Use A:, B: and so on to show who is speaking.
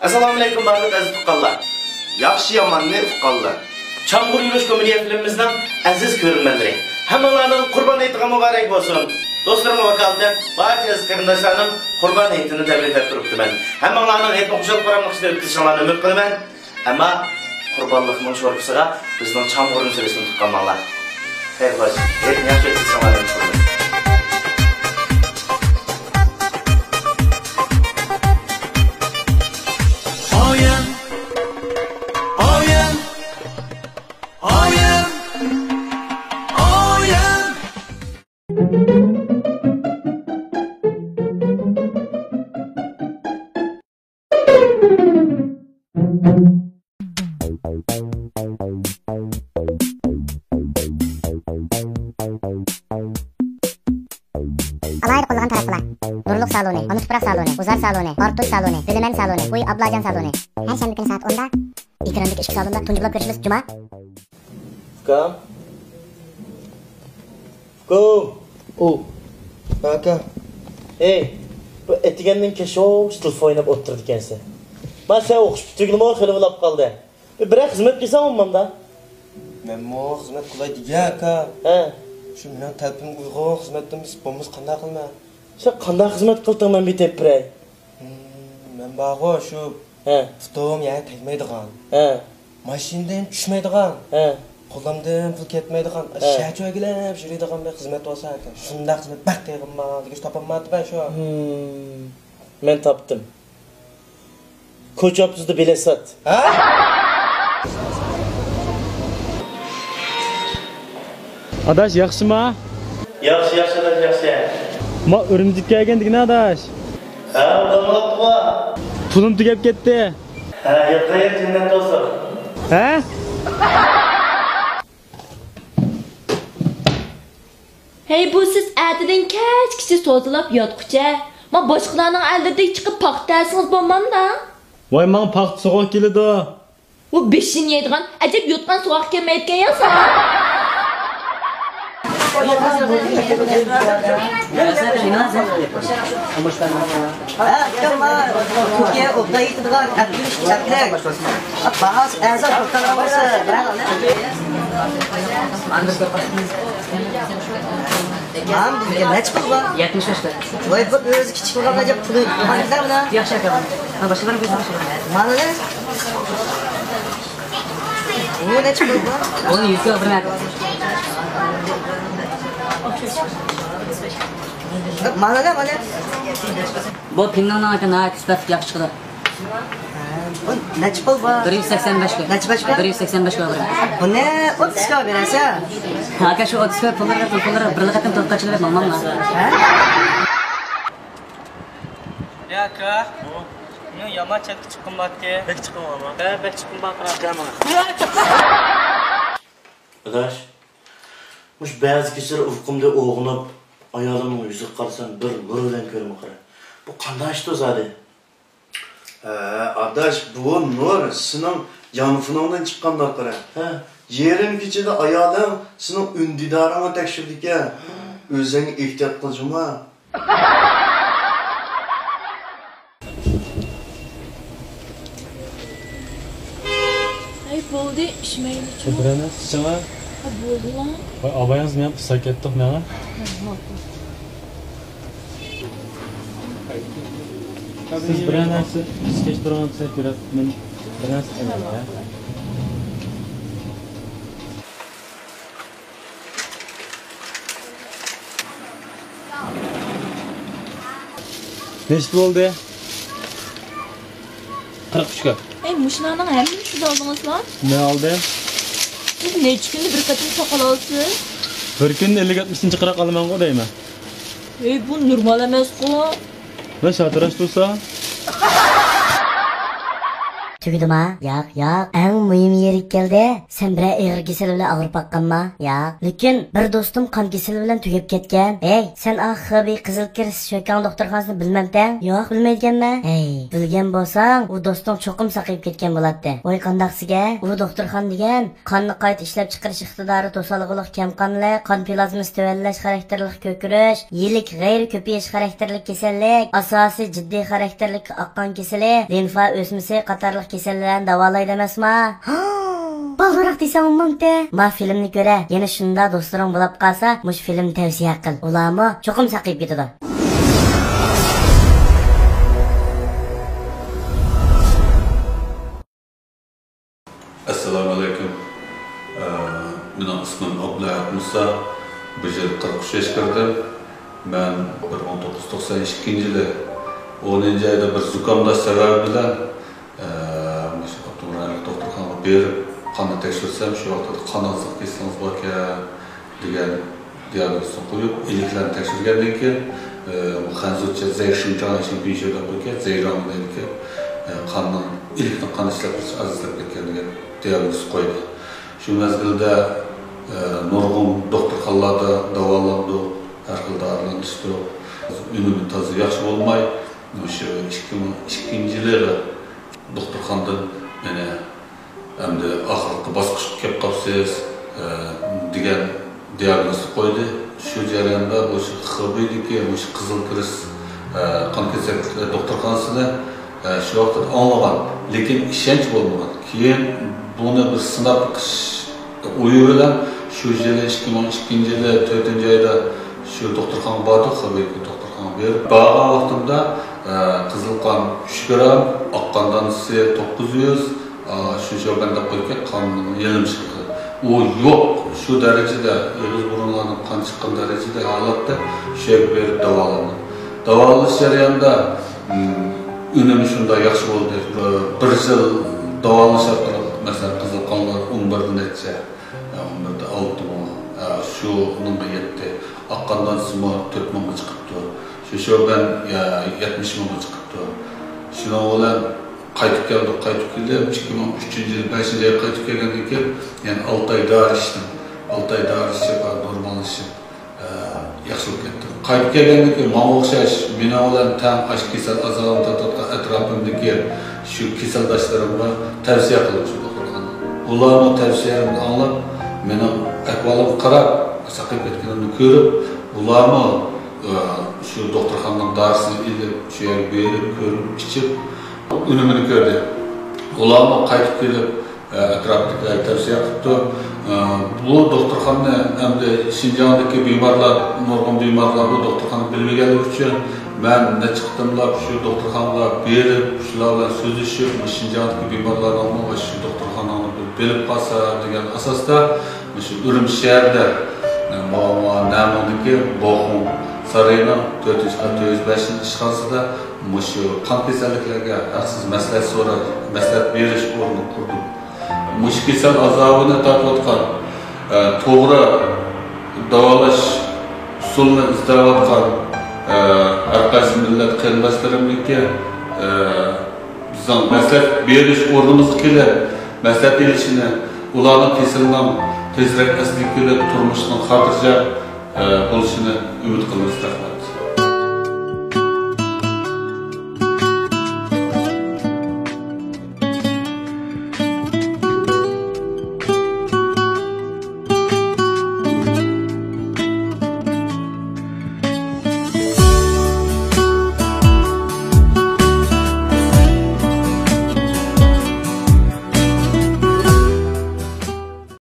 A: Assalomu alaykum barlik aziz tuqqanlar. Yaxshi yomonni uqqanlar. Çamgur yürüyüş komediya filmimizden aziz ko'rganlar. Hammalarning Qurban hayiti muborak bo'lsin. Do'stlarim vakalatan barcha aziz qarindoshlarning Qurban hayitini tabriklab turibman. Hammalarning hayitini xushal qaramliqda o'tkazishlarini umid qilaman. Ammo Qurbanlikning sho'rpisiga bizning Çamgur meselesini tuqqanlar. Xayr bo'lsin. Hayitni yaxshi o'tkazishlarini tilayman.
B: Alayda qo'llagan taraflar. Nurluq saloni, Anuspurak saloni, Uzar saloni, Ortuş saloni, Bilemen saloni, Uy Ablajan saloni. Her shanba kuni soat 10da ekrandagi ishki salonda tunji bo'lib ko'rishimiz juma.
C: Kam? O. Baka. Hey, bu etigenning keşoq telefon oynab o'tirdi ekansan. Men sen o'qish bitirganimga xilolab qoldi. Bir xizmat qilsam olmamda.
D: Men mo xizmat qilay degan aka.
C: Ha.
D: Shu men talpim uyg'on xizmatimiz bo'lmasa qanday qilma?
C: Sen qanday xizmat qilding men bitib biray?
D: Men bag'o shu futom yana tegmaydigan. Mashinadan tushmaydigan. Qo'limdan pul ketmaydigan, shacho'gilab yuradigan bir xizmat bo'lsa ekan. Shunday xizmat baxtligimman, degan topolmadim ben shu.
C: Men topdim. Ko'chapsizda belesat.
D: Ha?
E: Adaş yaxshimi?
C: Yaxshi, adaş, yaxshi.
E: Ma Urumchiga kelgandigina adaş.
C: Ha, o'rganmoqda.
E: Pulim tugab ketdi.
C: Ha, yo'qlar jannat bo'lsin.
E: Ha?
F: Hey bu siz erteden kechgacha so'zlab yotqucha. Men boshqalarning aldida chiqib paxtasingiz bo'lmamda.
E: Voy, men paxt so'g'oq keladi.
F: Bu beshin yeydigan, ajab yotgan so'g'oq kelmayotgan ya sen.
G: Türkiye obdayıtıdığın akılış çatlık. Bazı ezan kurtarılması. Tamam, ne çıkıyor bu?
H: 75 lira.
G: Vay bu özü küçük olan acaba pulu hangiler mi lan?
H: Yaxshi aka. Başkalarning ko'zi boshqa.
G: Mana ne? Bu ne çıkıyor bu?
H: Onu yuzga o'rnatdi.
G: Mana ne mana?
H: Bu pinnoning aka nayt sifat yaxshi chiqdi.
G: Bu ne çıkıyor bu?
H: 185 lira.
G: Ne çıkıyor?
H: 185 lira.
G: Bu ne? 30 lira verese.
H: Aka şu 30 lira pullarga bir laqatim to'xtatchilar mamamla.
I: Ya aka. Men yomon chatga chiqqanman-ku.
C: Bek chiqaman.
I: Bek chiqqanman qanaqa.
C: Adaş. Muş ba'zi kechalar uyqumda o'g'inib, ayolimning yuziga qarasam bir nur bilan ko'raman qara. Bu qanday ish o'zadi?
A: Adaş bu nur senin yanfınından çıkanlar qara. Yerim kechada ayolim sening undidoringni tekshirdi-ku. O'zing ehtiyot qiljima.
F: Hey bo'ldi, ishmaydi.
E: Birini sichama.
F: Ha bo'ldi lan.
E: Voy, abayingiz men qissa ketdik menga. Siz bir narsa kech turgansiz ko'rib, men bir narsa qilaman. Nechta bo'ldi?
C: 43 ga.
F: Hey mushlarning hammasini siz oldingiz lan.
E: Ne oldu?
F: Siz necha kunda bir qatim soqol olsiz?
E: Bir kun 50-60 qiraq olaman-ku deyman.
F: Hey bu normal emas-ku.
E: Ne şatirash tursa?
B: Tugdimi? Yo'q. Eng muhim yeri keldi. Sen bir og'ir kasal bilan og'rib baqqanmi? Yo'q. Lekin bir do'stim qon kasali bilan tugab ketgan. Ey, sen Xabi qizil kirs shokan doktorxonasini bilmamsan? Yo'q, bilmaydiganman. Ey, bilgan bo'lsang, u do'stim cho'qim saqayib ketgan bo'ladi. Voy qandaqsiga? U doktorxon degan qonni qayta ishlab chiqarish iqtidori to'salg'iliq kamqonlik, qon plazmasi tuvallash xarakterlik ko'kirish, yilik g'ayri ko'payish xarakterlik kasallik, asosiy jiddiy xarakterlik oqqon kasali, limfa o'smasi qatorliq kasallarni davolaydi emasmi? Balg'aroq desam mumkin. Ma filmni ko'ra, yana shunda do'stlaring bo'lib qolsa, mush filmni tavsiya qil. Ularmi cho'qim saqayib ketadi.
J: Assalomu alaykum. Mening ismim Abdullahat Musa. Bu yil 43 yoshga kirdim. Men 1992-yili 10-oyda bir zukamlash sababi bilan doktorxonaga berib qonni tekshirsam, shu vaqtda qon oziq kesangiz bor ekan degan diagnozni qo'yib, iliklarni tekshirgandan keyin hanzutcha zayshimjon shimpinshoda bo'lgan, zayron degan qonni ilikni qon ishlab turish azizlab ketgan degan diagnoz qo'ydi. Shu mezgilda nurg'un doktorxonalarda davolandim, har xil dorilarni ichdim. Unumi toza yaxshi bo'lmay, o'sha 2002-yili doktorxonadan meni endi oxirgi bosqichga kelib qolsiz degan diagnozni qo'ydi. Shu jarayonda o'sha Xabidagi o'sha qizil kirs qon kasalliklar doktorxonasida shu vaqtda anlagan, lekin ishonch bo'lmagan. Keyin buni bir sinab qilish o'yi bilan shu yili 2002-yili 4-oyda shu doktorxonaga bordik, Xabidagi doktorxonaga berib, borgan vaqtimda qizil qon 3 gram, oq qon donasi 900, shu jobanda qo'ygan qonning yelimishliqi. U yo'q, shu darajada og'iz burunlarning qon chiqqan darajada holatda shu yerga berib davolandim. Davolanish jarayonida unumi shunday yaxshi bo'ldi. Bir yil davolanish orqali masalan qizil qonlar 11 necha, 11da 6 ming, shu unga yetdi. Oq qon donasi 4 mingga chiqibdi. Shu ben 70 mingga chiqibdi. Shuni bilan qaytib keldik, 2003-yil 5-oyga qaytib kelgandan keyin, yani 6 oy dori ichdim. 6 oy dori ichib, normallashib, yaxshi bo'lib ketdi. Qaytib kelgandan keyin menga o'xshash, meni bilan tam ash kasal azobini tortgan atrofimdagi shu kasaldoshlarimga tavsiya qilib shu doktorxona. Ularning tavsiyalarini anglab, mening ahvolimga qarab, saqayib ketganimni ko'rib, ularni shu doktorxonaning dorisini ilib, shu yerga berib, ko'rib, ichib unumini ko'rdi. Ularni qaytib kelib, atrofdagilarga tavsiya qildi. Bu doktorxona hamda Şinjandagi bemorlar, nurg'un bemorlar bu doktorxona bilmaganligi uchun men chiqdimlar shu doktorxonaga berib, shular bilan so'zlashib, Şinjandagi bemorlarni va shu doktorxonani bilib qolsa degan asosda shu Urumchi shahrida Namundagi Boxum Sarayning 405-ishxonasida shu qon kasalliklarga haqsiz maslahat berish o'rnini qurdim. Mush kasal azobini tortayotgan, to'g'ri davolash usulini izlayotgan har qaysi millat qarindoshlarimga bizning maslahat berish o'rnimizga kelib, maslahat berishini, ularning kasalidan tezroq asliga kelib turmushning xotirjam bo'lishini umid qilamiz. Rahmat.